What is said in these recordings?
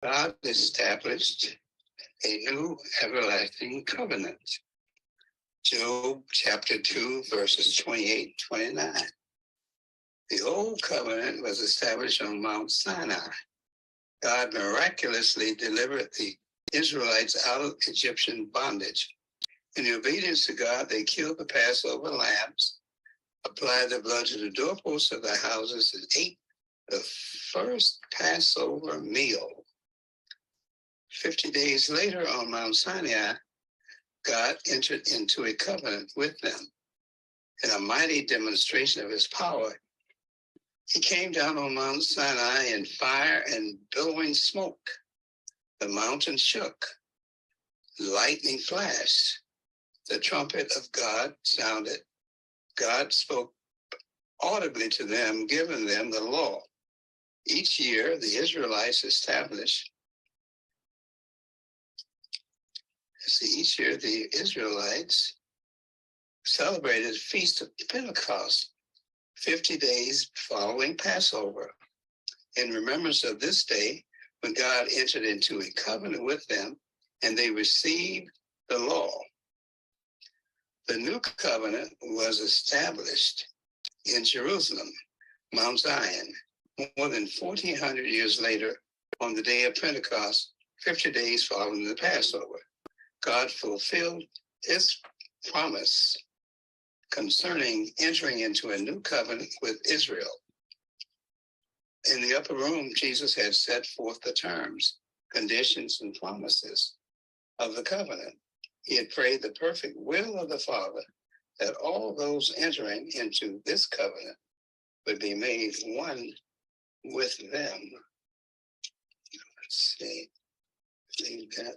God established a new everlasting covenant. Job chapter 2, verses 28 and 29. The old covenant was established on Mount Sinai. God miraculously delivered the Israelites out of Egyptian bondage. In obedience to God, they killed the Passover lambs, applied the blood to the doorposts of their houses, and ate the first Passover meal. 50 days later on Mount Sinai, God entered into a covenant with them. In a mighty demonstration of his power, he came down on Mount Sinai in fire and billowing smoke. The mountain shook, lightning flashed, the trumpet of God sounded. God spoke audibly to them, giving them the law. Each year, the Israelites established celebrated the Feast of Pentecost, 50 days following Passover. In remembrance of this day, when God entered into a covenant with them and they received the law. The new covenant was established in Jerusalem, Mount Zion, more than 1,400 years later on the day of Pentecost, 50 days following the Passover. God fulfilled his promise concerning entering into a new covenant with Israel. In the upper room, Jesus had set forth the terms, conditions, and promises of the covenant. He had prayed the perfect will of the Father that all those entering into this covenant would be made one with them. Let's see. I think that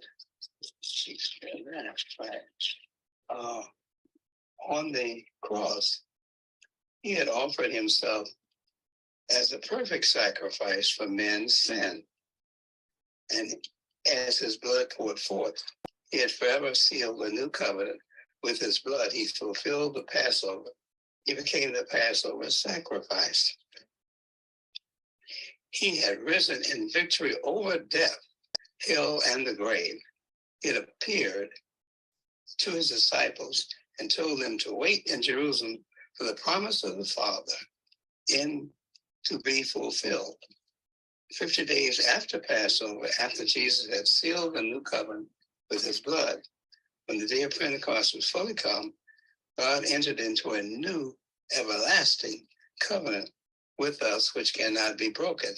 on the cross, he had offered himself as a perfect sacrifice for men's sin. And as his blood poured forth, he had forever sealed the new covenant with his blood. He fulfilled the Passover. He became the Passover sacrifice. He had risen in victory over death, hell, and the grave. It appeared to his disciples and told them to wait in Jerusalem for the promise of the Father to be fulfilled. 50 days after Passover, after Jesus had sealed the new covenant with his blood, when the day of Pentecost was fully come, God entered into a new everlasting covenant with us, which cannot be broken.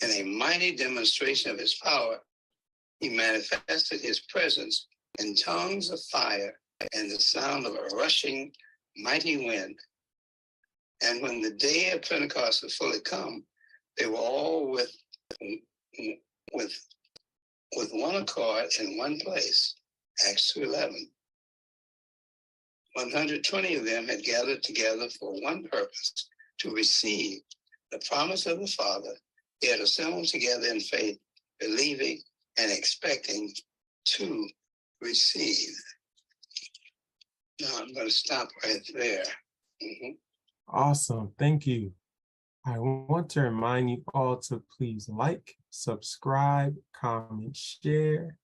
In a mighty demonstration of his power, he manifested his presence in tongues of fire and the sound of a rushing mighty wind. And when the day of Pentecost was fully come, they were all with one accord in one place. Acts 2:11. 120 of them had gathered together for one purpose, to receive the promise of the Father. They had assembled together in faith, believing and expecting to receive. Now I'm going to stop right there. Awesome. Thank you. I want to remind you all to please like, subscribe, comment, share,